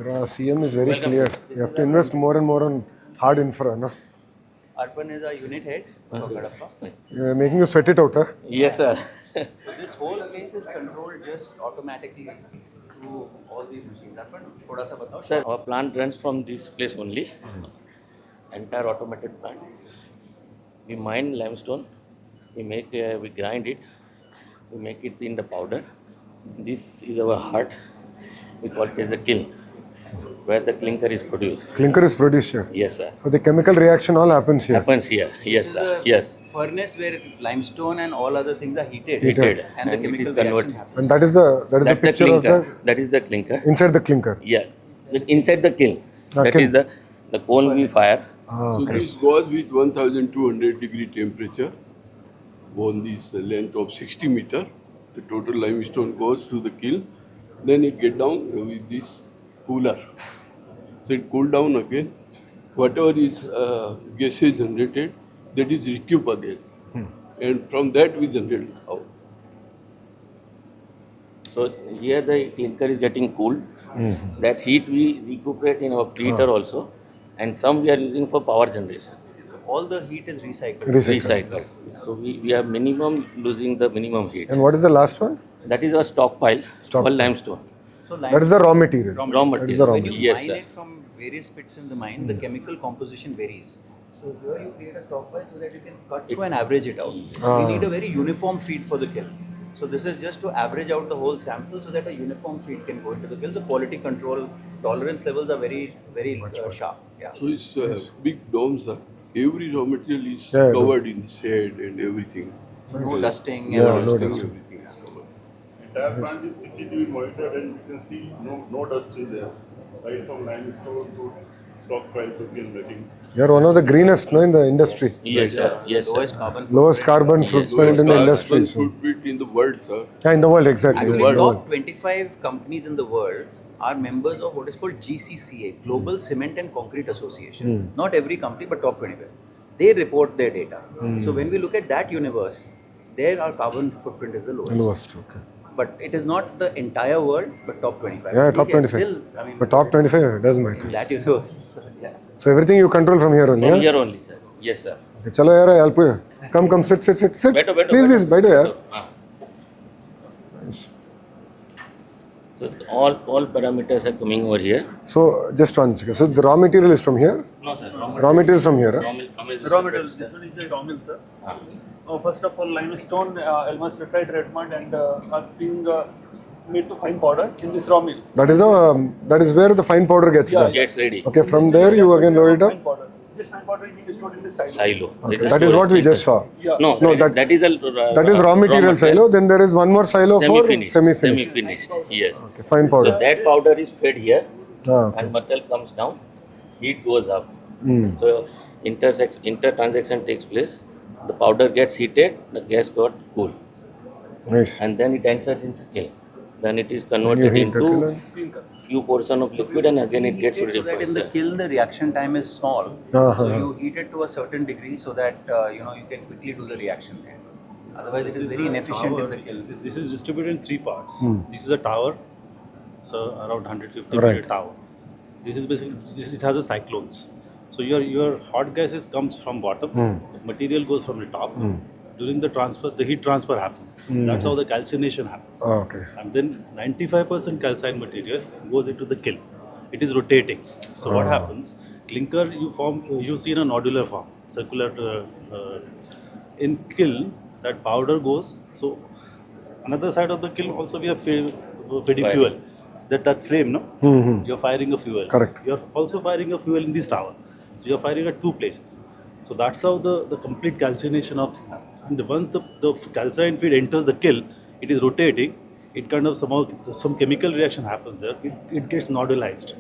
CM is very clear. You have to invest more and more on hard infra, no? Arpan is our unit head for Kadapa. You're making you sweat it out, huh? Yes, sir. This whole place is controlled just automatically through all these machines. Arpan, thoda sa batao. Sir, our plant runs from this place only. Entire automated plant. We mine limestone. We grind it. We make it in the powder. This is our heart. We call it as a kiln, where the clinker is produced. Clinker is produced here. Yes, sir. So the chemical reaction all happens here. Happens here. Yes, sir. The Yes. furnace where limestone and all other things are heated. Heated. And the it chemical is converted. reaction happens. And that is the That's the picture clinker. of That is the clinker. the inside the clinker. Yeah. Inside the kiln. That kiln. is the coal we fire. So this goes with 1200 degree temperature on this length of 60 meter. The total limestone goes through the kiln. Then it get down with this cooler. So it cool down again. Whatever is gases generated, that is recoup again. And from that we generate out. So here the clinker is getting cooled. That heat we recuperate in our preheater also, and some we are using for power generation. All the heat is recycled. Recycle. So we are minimum losing the minimum heat. And what is the last one? That is our stockpile for limestone. So That is the raw material. Raw That is the material. raw when you material. Yes, mine sir. it from various pits in the mine, the chemical composition varies. So here you create a stockpile so that you can cut through and average it out. We need a very uniform feed for the kiln. So this is just to average out the whole sample so that a uniform feed can go into the kiln. So quality control, tolerance levels are very sharp. Yeah. So it's big domes. Every raw material is Yeah, covered in shade and everything. So no dusting Yeah, and no all. dusting. Everything is covered. Entire plant is CCTV monitored and you can see no dust is there. Right from limestone to stockpile to kiln making. You are one of the greenest, no, in the industry. Yes, sir. Yes, sir. Lowest carbon. Lowest carbon footprint in the industry. Lowest So. footprint in the world, sir. Yeah, in the world, exactly. Actually, In the world. top 25 companies in the world are members of what is called GCCA, Global Cement and Concrete Association. Not every company, but top 25. They report their data. So when we look at that universe, there our carbon footprint is the lowest. Lowest, okay. But it is not the entire world, but top 25. Yeah, We top can 25. Still, I mean, But top 25, it doesn't matter. in that universe. So, yeah. So everything you control from here only, From yeah? here only, sir. Yes, sir. Okay, chalo yaar, I'll help you. Come, sit. Better. Please, baito yaar. Nice. So all parameters are coming over here. So just one second. So the raw material is from here? No, sir. Raw material is from here, huh? Raw materials. This one is the raw mill, sir. First of all, limestone, almost laterite red mud, and are being made to fine powder in this raw mill. That is where the fine powder gets done. Gets ready. Okay, from there you again load it up. Fine powder. This fine powder is being stored in this silo. Silo. Okay, There's a that is what we storage just saw. Yeah. No, No, that is a That is raw material silo. Then there is one more silo for semi-finished. semi-finished. Semi-finished. Yes. Okay, fine So powder. that powder is fed here, Okay. and material comes down, heat goes up. So inter-transaction takes place. The powder gets heated, the gas got cool, Nice. and then it enters into kiln. Then it is You converted heat the into kiln. few portion of liquid, and again it gets So that in solidified. the sir. kiln, the reaction time is small. Uh-huh. So you heat it to a certain degree so that you can quickly do the reaction there. Otherwise, it is very inefficient in the kiln. This is distributed in three parts. This is a tower, so around 150 Right. meter tower. This is basically, it has a cyclones. So your hot gases comes from bottom, the material goes from the top. During the transfer, the heat transfer happens. That's how the calcination happens. Okay. And then 95% calcined material goes into the kiln. It is rotating. So what happens? Clinker you see in a nodular form, circular. In kiln, that powder goes. So another side of the kiln also we have feeding fuel. That flame, no? You're firing a fuel. Correct. You're also firing a fuel in this tower. So you're firing at two places. So that's how the complete calcination of thing happens. And once the calcined feed enters the kiln, it is rotating. It kind of somehow some chemical reaction happens there. It gets nodulized,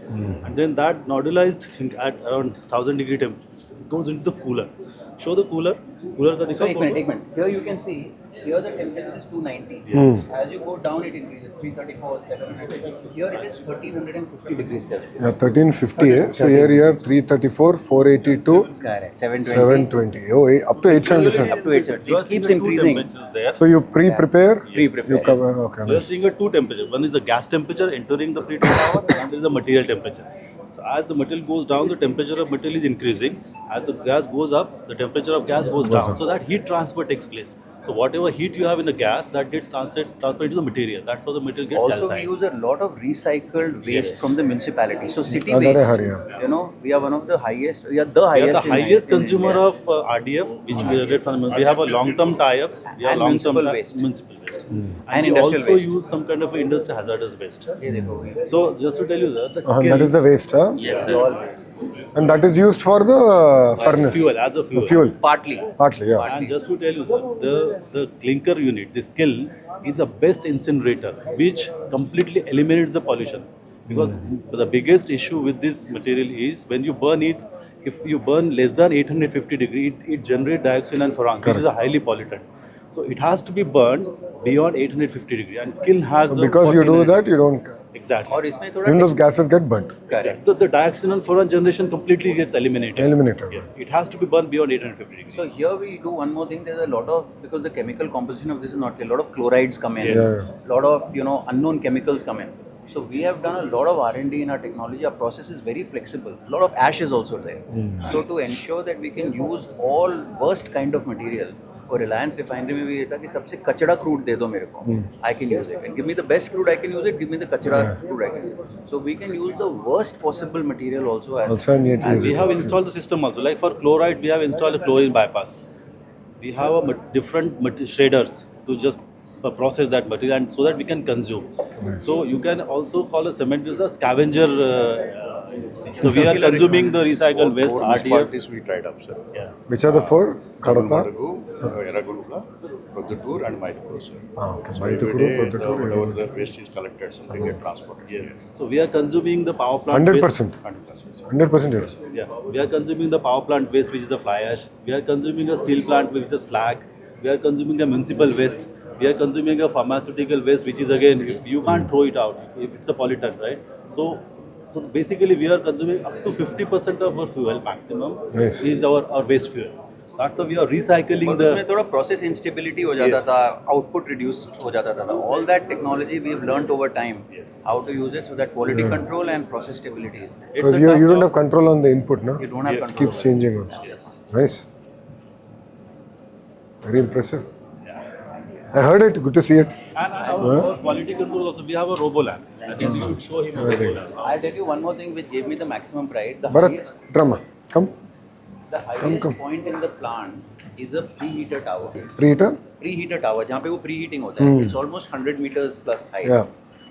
and then that nodulized at around 1000 degree temperature goes into the cooler. Show the cooler. Cooler ka So dikha एक minute. Here you can see Here the temperature is 290. Yes. As you go down, it increases 334, 700. Here it is 1350 degrees Celsius. Yeah, 1350. So here you have 334, 482, Correct. 720. 720. Oh, up to 877. Up to 870. It keeps increasing. There. So you pre-prepare? Pre-prepare. You cover, okay. We are Nice. seeing a two temperature. One is the gas temperature entering the preheating tower, and there is the material temperature. So as the material goes down, the temperature of material is increasing. As the gas goes up, the temperature of gas goes down. So that heat transfer takes place. So whatever heat you have in the gas, that gets transferred into the material. That's how the material gets Also, we calcined. use a lot of recycled waste from the municipality. So city That I waste, heard, yeah. you know, we are one of the highest. We are the We are highest. the in highest in consumer India. of RDF, which we get from. We have a long-term tie-ups. We have And long-term municipal waste. municipal waste, And and we industrial also waste. use some kind of industrial hazardous waste. ये देखो, ये So just to tell you that the That is the waste, huh? Yes, sir. all waste. And that is used for the furnace. fuel as a fuel. The fuel. Partly. Partly, yeah. And just to tell you that the clinker unit, this kiln, is the best incinerator, which completely eliminates the pollution. Because the biggest issue with this material is when you burn it, if you burn less than 850 degree, it generates dioxin and furan, which is a highly pollutant. So it has to be burned beyond 850 degree, and kiln has. So because you do that, you don't. Exactly. और इसमें थोड़ा Even those gases get burnt. correct. The dioxin and furan generation completely gets eliminated. Eliminated. Yes, it has to be burned beyond 850 degrees. So here we do one more thing. There's a lot of, because the chemical composition of this is not clear. A lot of chlorides come in. Yes. A lot of unknown chemicals come in. So we have done a lot of R&D in our technology. Our process is very flexible. A lot of ash is also there. So to ensure that we can use all worst kind of material. और Reliance refinery में भी ये था कि सबसे कचड़ा crude दे दो मेरे को, I can use it, give me the best crude I can use it, give me the कचड़ा crude I can use it. So we can use the worst possible material also as Also, and yet And use we it. have installed the system also. Like for chloride, we have installed a chlorine bypass. We have a different shaders to just process that material, and so that we can consume. Nice. So you can also call a cement as a scavenger. So we are consuming the recycled waste, Four RDF. municipalities we tried up, sir. Yeah. Which are the four? Kadapa. Madagu, Yarragulpa, Prodhutur and Maidapur, sir. Okay. So Maidapur, every day, Prodhutur, whatever the waste is collected, so they get transported. Yes. So we are consuming the power plant 100%. 100%. 100% yes. Yeah, we are consuming the power plant waste, which is the fly ash. We are consuming a steel plant, which is slag. We are consuming a municipal waste. We are consuming a pharmaceutical waste, which is again, if you can't throw it out, if it's a pollutant, right? So basically, we are consuming up to 50% of our fuel maximum Nice. is our waste fuel. That's how we are recycling और the. उसमें थोड़ा process instability हो जाता था, output reduce हो जाता था. All that technology we have learned over time how to use it so that quality control and process stability is there. It's Because a you tough don't job. have control on the input, no? You don't have Yes. control. Keeps changing also. Nice. Very impressive. I heard it. Good to see it. And our quality control also, we have a robo lab. I think we should show him a robo lab. I'll tell you one more thing which gave me the maximum pride. The Bharat, highest, drama. Come. the highest come. point in the plant is a preheater tower. Preheater? Preheater tower, जहाँ पे वो preheating होता है. It's almost 100 meters plus height. Yeah.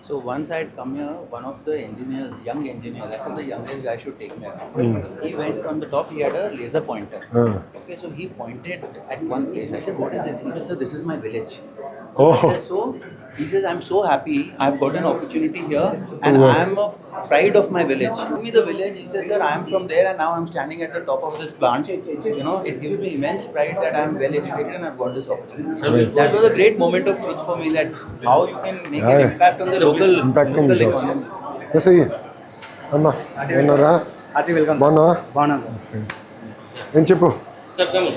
So once I had come here, one of the engineers, young engineers, I said the youngest guy should take me around. He went on the top, he had a laser pointer. Okay, so he pointed at one place. I said, what is this? He said, sir, this is my village. Oh. I said, so he says, I'm so happy I've got an opportunity here and I'm a pride of my village. Show me the village. He says, sir, I'm from there and now I'm standing at the top of this plant. You know, it gives me immense pride that I'm well educated and I've got this opportunity. That was a great moment of truth for me, that how you can make an impact on the local economy. Yes, sir. Amma, Nara. బాగున్నావా? ఏం చెప్పు? Sir, come.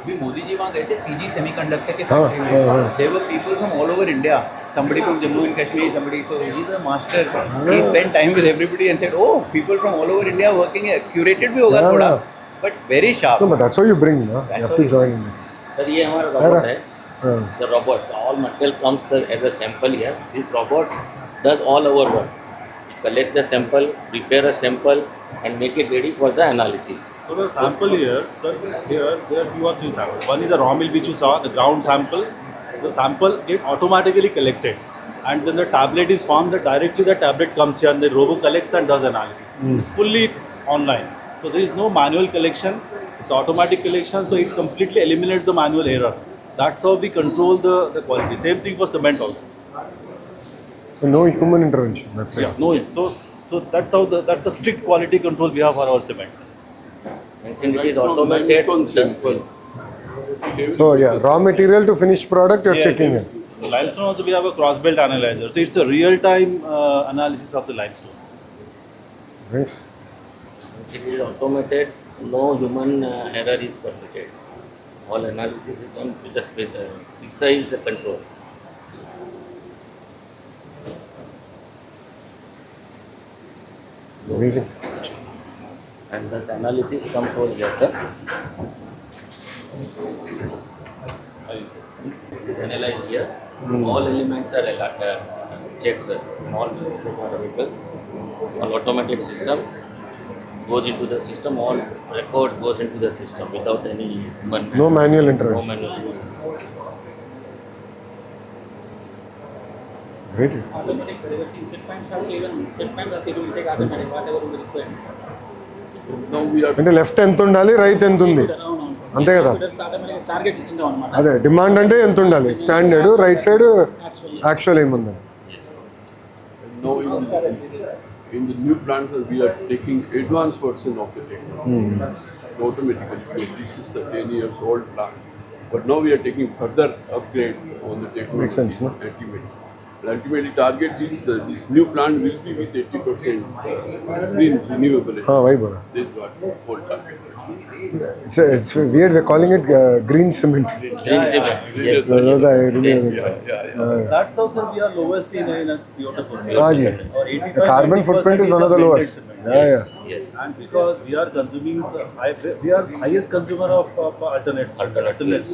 अभी मोदी जी वहाँ गए थे CG semiconductor के हाँ, factory हाँ, हाँ. में. There were people from all over India. Somebody from Jammu and Kashmir, somebody. So he's a master. He spent time with everybody and said, "Oh, people from all over India working here." Curated भी होगा Yeah. थोड़ा, but very sharp. No, but that's how you bring, no? You have to join in. Sir, ये हमारा robot है. हाँ. The robot. All material comes as a sample here. This robot does all our work. Collect the sample, prepare a sample, and make it ready for the analysis. So the sample here, sir, here there are two or three samples. One is the raw mill which you saw, the ground sample. The sample get automatically collected, and when the tablet is formed, directly the tablet comes here and the robo collects and does analysis. It's fully online, so there is no manual collection. It's automatic collection, so it completely eliminates the manual error. That's how we control the quality. Same thing for cement also. So no human intervention. That's it. Yeah, no, so that's how that's the strict quality control we have for our cement. Mentioned it is automated. Limestone sample. So yeah, raw material to finished product you're checking in. So limestone also we have a cross belt analyzer. So it's a real time analysis of the limestone. Nice. It is automated. No human error is permitted. All analysis is done with the precise control. Amazing. And this analysis comes over here, sir. Analyzed here. All elements are checked, sir. All automated system goes into the system. All records goes into the system without any human. No manual No intervention. manual intervention. Great. Automatic delivery. Set points also even set points also it will take automatic whatever we require. Now we are అంటే left ఎంత ఉండాలి right ఎంత ఉంది అవునవును sir. అంతే కదా automatic target ఇచ్చింటాం అనమాట. అదే డిమాండ్ అంటే ఎంత ఉండాలి స్టాండర్డ్ రైట్ సైడ్ యాక్చువల్ ఏముంది now in the new plant we are taking advanced version of the technology. So automatically, because this is a 10 years old plant. But now we are taking further upgrade on the technology. Makes sense, no? Ultimately. And ultimately target this new plant will be with 80% green renewable energy. Why Bora This is what whole target. it's weird we're calling it green cement. Green cement. Yes. So those are really That's how sir we are lowest in CO2 footprint. हाँ जी. Or 85 Carbon footprint is one of the lowest. Yeah. Yes. And because we are consuming, we are highest consumer of alternates.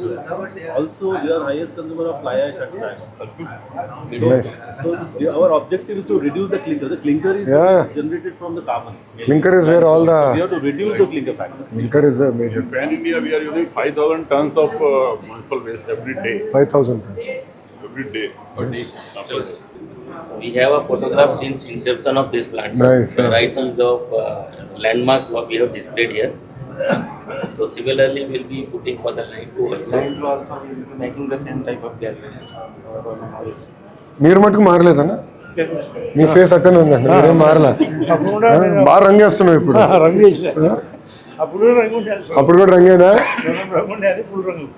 Also, we are highest consumer of fly ash and slag. Nice. So our objective is to reduce the clinker. The clinker is Yeah. generated from the carbon. Clinker is where all We the have to reduce the clinker factor. clinker is a major Pan India, we are using 5,000 tons of municipal waste every day. 5,000 tons. Every day. We have a photograph since inception of this plant. Nice, The yeah. varieties of landmarks what we have displayed here. So similarly, we'll be putting for the line to also. Line to also we will be making the same type of gallery. మీరు మటుకు మారలేదన్నా మీ face అట్టనే ఉందండి మీరేం మారలా బాగా రంగేస్తున్నావు ఇప్పుడు రంగు వేసిన అప్పుడు రంగు ఉండేది అప్పుడు కూడా రంగేనా రంగు ఉండేది ఫుల్ రంగు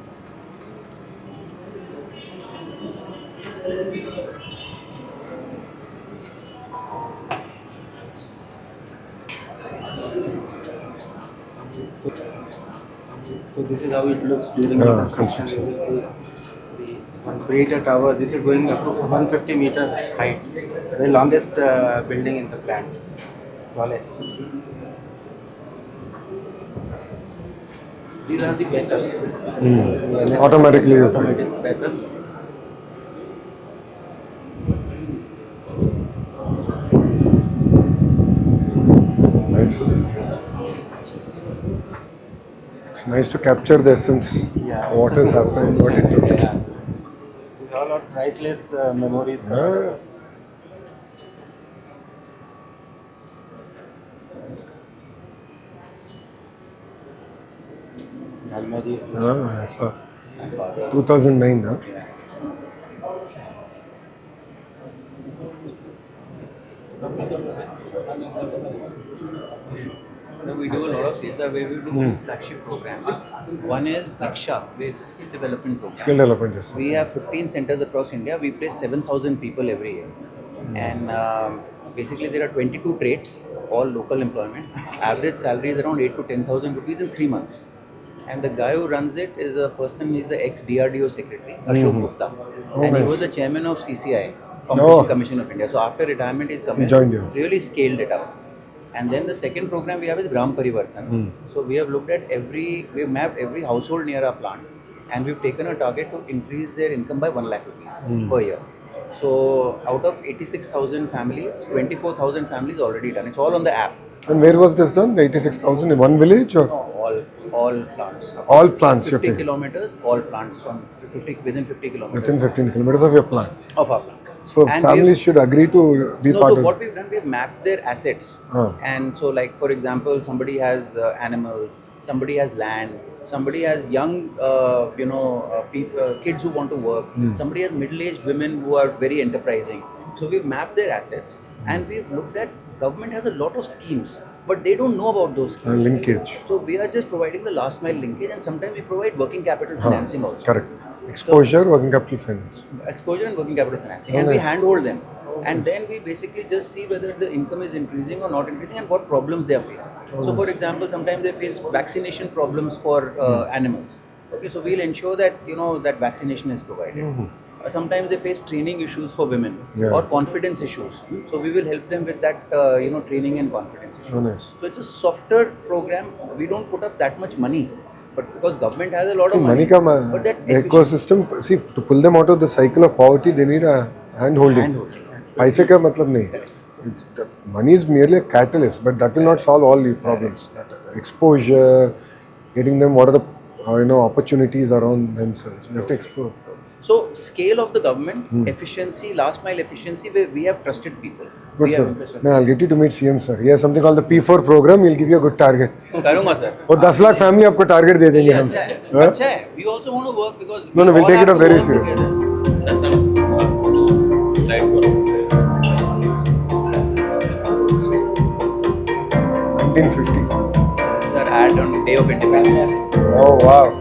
So this is how it looks during the construction. You will see the one Predator tower. This is going up to 150 meter height, the longest building in the plant. Tallest. These are the bakers. Automatically. Automatic bakers. Nice. It's nice to capture the essence. Yeah. What has happened, what it took. Yeah. These all are priceless memories for all of us. Almadi is the I saw 2009. Huh? We do a lot of things where we do flagship programs. One is Diksha, which is a skill development program. Skill development చేస్తాం. We have 15 centers across India. We place 7,000 people every year. And basically there are 22 trades, all local employment. Average salary is around 8 to 10,000 rupees in 3 months. And the guy who runs it is a person, he's the ex-DRDO secretary, Ashok Gupta. And he nice. was the chairman of CCI, Competition Commission of India. So after retirement he's come He in, joined you. really scaled it up. And then the second program we have is Gram Parivartan. So we have looked at we've mapped every household near our plant, and we've taken a target to increase their income by 1 lakh rupees per year. So out of 86,000 families, 24,000 families already done. It's all on the app. And where was this done? The 86,000 in one village or? All plants. All plants you have 50 taken? kilometers, all plants from within 50 kilometers Within 15 kilometers of your plant. of our plant. So And families should agree to be No, part so of what we've done, we've mapped their assets. And so like, for example, somebody has animals, somebody has land, somebody has young, kids who want to work, somebody has middle-aged women who are very enterprising. So we've mapped their assets and we've looked at, government has a lot of schemes but they don't know about those skills. Linkage. So we are just providing the last mile linkage, and sometimes we provide working capital financing also. Correct. Exposure, working capital finance. Exposure and working capital financing, Oh, and we nice. handhold them, and then we basically just see whether the income is increasing or not increasing, and what problems they are facing. So, for example, sometimes they face vaccination problems for animals. Okay, so we'll ensure that that vaccination is provided. Sometimes they face training issues for women or confidence issues. So we will help them with that, training and confidence issues. Oh, nice. So it's a softer program. We don't put up that much money, but because government has a lot See, of money. but that ecosystem, see, to pull them out of the cycle of poverty, they need a hand-holding. Paise ka matlab nahi. The money is merely a catalyst, but that will not solve all the problems. Exposure, getting them what are the opportunities around themselves. We have to explore. So scale of the government, efficiency, last mile efficiency, where we have trusted people. Good, sir. Now I'll get you to meet CM, sir. He has something called the P4 program. He'll give you a good target. करूँगा sir. और 10 lakh family आपको target दे देंगे हम. अच्छा है. We also want to work because No, we'll take it up very serious. seriously. That's two slides for 1950. Sir, ad on Day of Independence. Oh wow.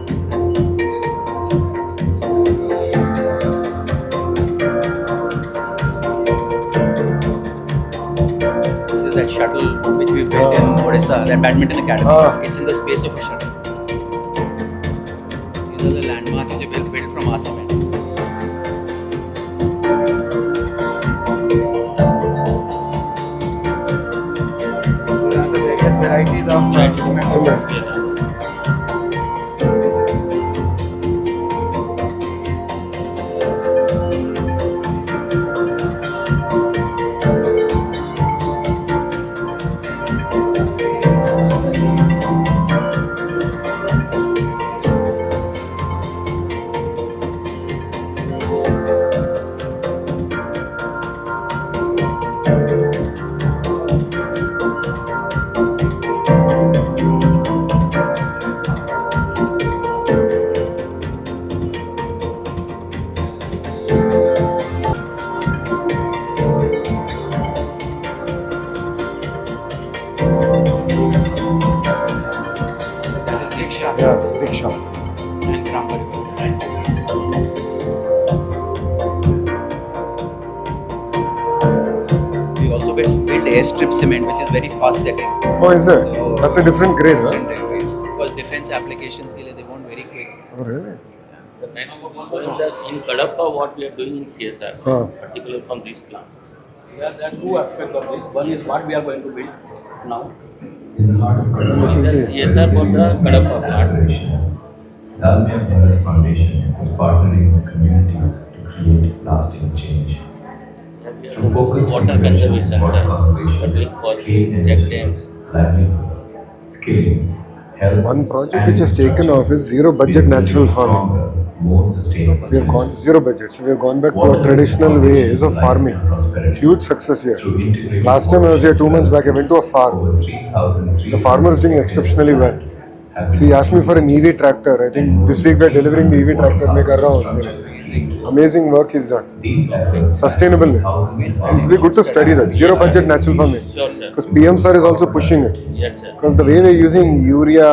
This is that shuttle which we built in Odisha, that badminton academy. It's in the space of a shuttle. These are the landmarks which we built from our cement. The various varieties of Cement. Yeah, big shop. And Gram Parivar. We also built airstrip cement, which is very fast setting. Oh, is it? So, That's a different grade, huh? Because defense applications के लिए they want very quick. Oh, really? the next one is that in Kadapa what we are doing in CSR, particularly from this plant. There are two aspects of this. One is what we are going to build now. This is the CSR for the Kadapa plant. Dalmia Bharat Foundation is partnering with communities to create lasting change. Through focused Water conservation, water conservation, public costs, clean check energy, dams. livelihoods, skilling, health, one project and which has taken off is zero budget natural farming. stronger, more sustainable. We have gone zero budget, so we have gone back to our traditional ways of farming. Huge success here. Through integrated Last time I was here 2 months back, I went to a farm. over 3,300 The farmer is doing exceptionally well. have So he asked me for an EV tractor. I think this week we are delivering the EV tractor. मैं कर रहा हूँ उसमें. Amazing work he's done. These efforts Sustainable way. thousands of It will be good to study that. Zero budget natural farming. Sure, sir. Because PM sir is also pushing it. Yes, sir. Because the way we're using urea,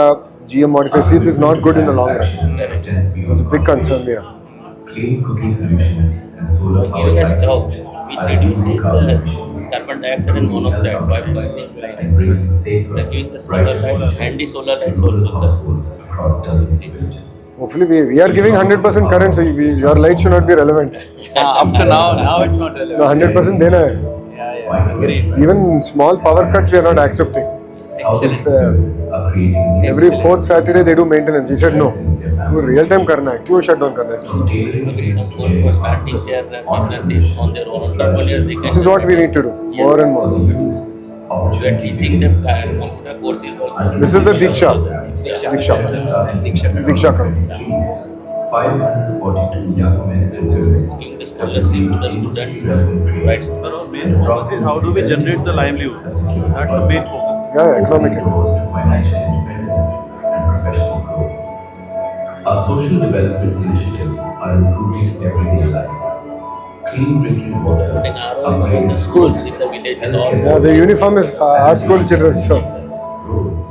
GM modified seeds is not good in the long run. action extends beyond It's a big concern here. clean cooking solutions and solar power Giving a stove batteries which are reducing reduces carbon emissions carbon dioxide and monoxide by burning and bringing safer, like giving the solar brighter lights, futures handy solar to lights rural also, sir. households across dozens of villages. Hopefully we are giving 100% current, so your light should not be relevant. Up to now it's not relevant. No, 100% देना है. Yeah, great. Even small power cuts we are not accepting. Thousands uh, are creating new Every systems fourth Saturday they do maintenance. We said no. their वो families. real time करना है. क्यों shut down करना है From system? tailoring Agreed. meals Some to for starting their businesses on their own. Companies they This is what we need to do more and for the more. youth, We are opportunity teaching them computer courses also. This is the Diksha. Diksha. Diksha Karam. 542 young men and women Giving the scholarships to the students. Right. Sir, our main focus is how do we generate the livelihood. That's the main focus. Yeah, economic. doors to financial independence and professional growth. Our social development initiatives are improving everyday life, clean drinking water, putting RO in upgrading the schools in the village and all. Yeah, the uniform is art school children. So. roads,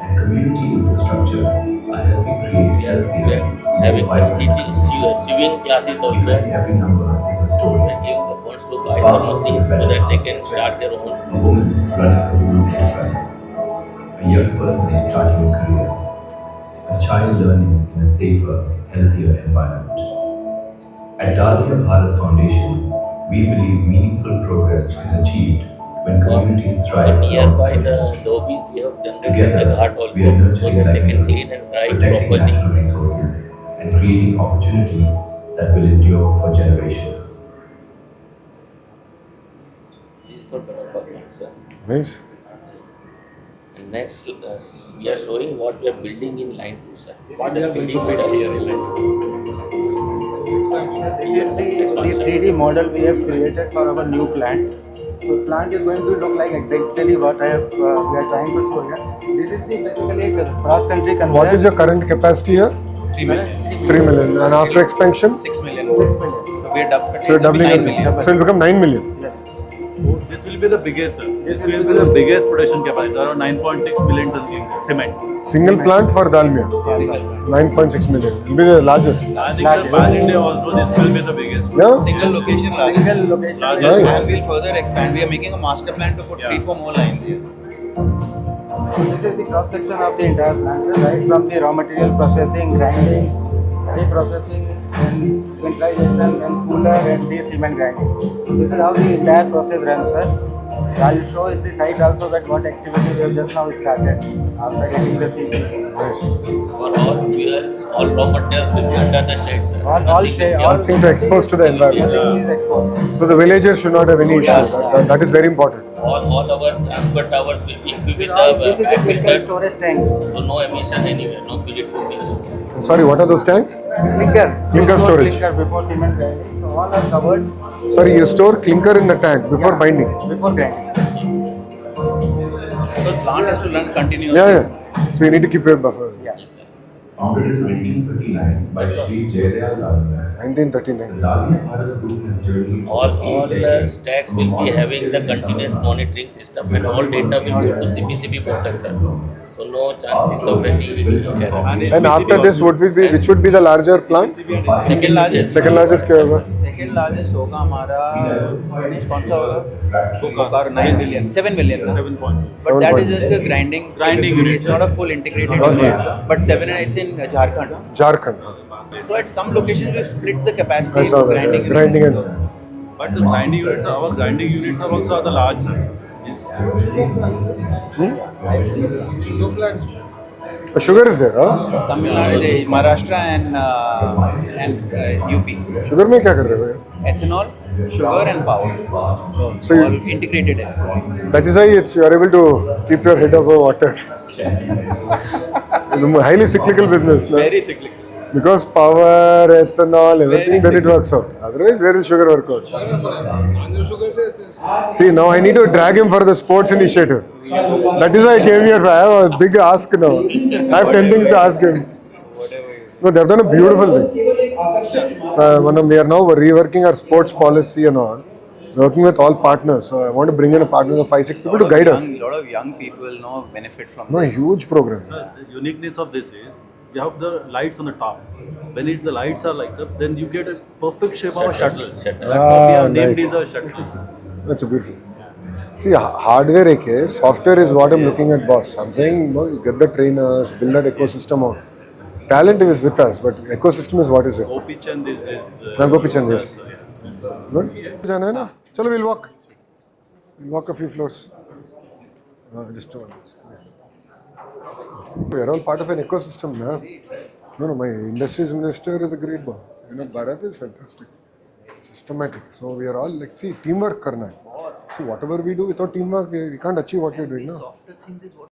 and community infrastructure are helping create We are healthier, having more the vibrant swimming classes also. Behind every number is a story. We give the funds to buy the machines so that they can start their own. A woman running her own enterprise, a young person starting a career, a child learning in a safer, healthier environment. At Dalmia Bharat Foundation, we believe meaningful progress is achieved when communities thrive Nearby alongside the industry. dobbies we have generated Together, the ghat we also are so nurturing that they can livelihoods, clean and dry protecting properly. natural resources, and creating opportunities that will endure for generations. This is for development, sir. Nice. And next, we are showing what we are building in line 2, sir. What we are building here in line 2. This is the 3D model we have created for our new plant. So plant is going to look like exactly what we are trying to show here. This is the basically a cross-country conveyor. What is your current capacity here? 3 million. 3 million. And after expansion? 6 million. So we are So you're doubling 9 it. million. So it'll become 9 million. Yeah. This will be the biggest, sir. This will be the biggest production capacity, around 9.6 million ton cement. Single plant for Dalmia. 9.6 million. It'll be the largest. I think the pan India also this will be the biggest. Yeah? Single location large. Single location. Largest. Nice. And we'll further expand. We are making a master plan to put 3-4 more lines here. So this is the cross section of the entire plant, right from the raw material processing, grinding, pre-processing, and winterization, and cooler, and the cement grinding. So this is how the entire process runs, sir. I'll show in the site also that what activity we have just now started after getting the seed. Nice. For all fuels, all raw materials will be under the shade, sir. All Nothing to expose to the environment. everything is exposed. So the villagers should not have any issue. That is very important. All our transport towers will be equipped with This the is the clinker filters, storage tank. so no emission anywhere, no fluid emission. I'm sorry, what are those tanks? Clinker. Clinker You store storage. Clinker before cement grinding. So all are covered Sorry, you store clinker in the tank before binding. before grinding. So the plant has to run continuously. Yeah. So you need to keep your buffer. Yeah. Yes, sir. Founded in 1939 by Sri Jayadayal Dalmia, the 1939. Dalmia Bharat Group has journeyed All for 8 the decades stacks from will be modest having the scale continuous to monitoring system and all data will go to CPCB portal, sir. So no chances of any error. And after this, which would be the larger plant? Second largest. Second largest क्या होगा? Second largest होगा हमारा Ganesh कौन सा होगा? Bokar 9 million, 7 million. 7.2. But that is just a grinding unit. It's not a full integrated Okay. unit. But 7 and it's in Jharkhand. Jharkhand. हाँ. So at some locations we've split the capacity I saw into that. grinding units. Grinding and But the grinding units, our grinding units are also the large, sir. Yes. sugar is there, huh? Tamil Nadu, Maharashtra and UP. Sugar में क्या कर रहे हो? Ethanol, sugar and power. So All you, integrated. that is why you are able to keep your head above water. It's a highly cyclical business. No? Very cyclical. Because power, ethanol, everything, then it works out. Otherwise, where will sugar work out? See, now I need to drag him for the sports initiative. That is why I came here. I have a big ask now. I have 10 things to ask him. No, they have done a beautiful thing. So, we are now reworking our sports policy and all. Working with all partners. So, I want to bring in a partner of 5-6 people to guide us. A lot of young people now benefit from No, this. huge program. Sir, the uniqueness of this is we have the lights on the top. When the lights are lighted up, then you get a perfect shape of a shuttle. That's how we have named it a shuttle. That's a beautiful. See, hardware okay, software is what I'm looking at, boss. I'm saying, get the trainers, build that ecosystem out. Talent is with us, but ecosystem is what is it? Gopi Chand is Gopi Chand, yes. yeah. Good? जाना है ना? चलो, we'll walk. We'll walk a few floors. Just one. We are all part of an ecosystem now. No, my industries minister is a great one. Bharat is fantastic. Systematic. So we are all teamwork karna hai. See, whatever we do without teamwork, we can't achieve what we're doing now. Softer things is what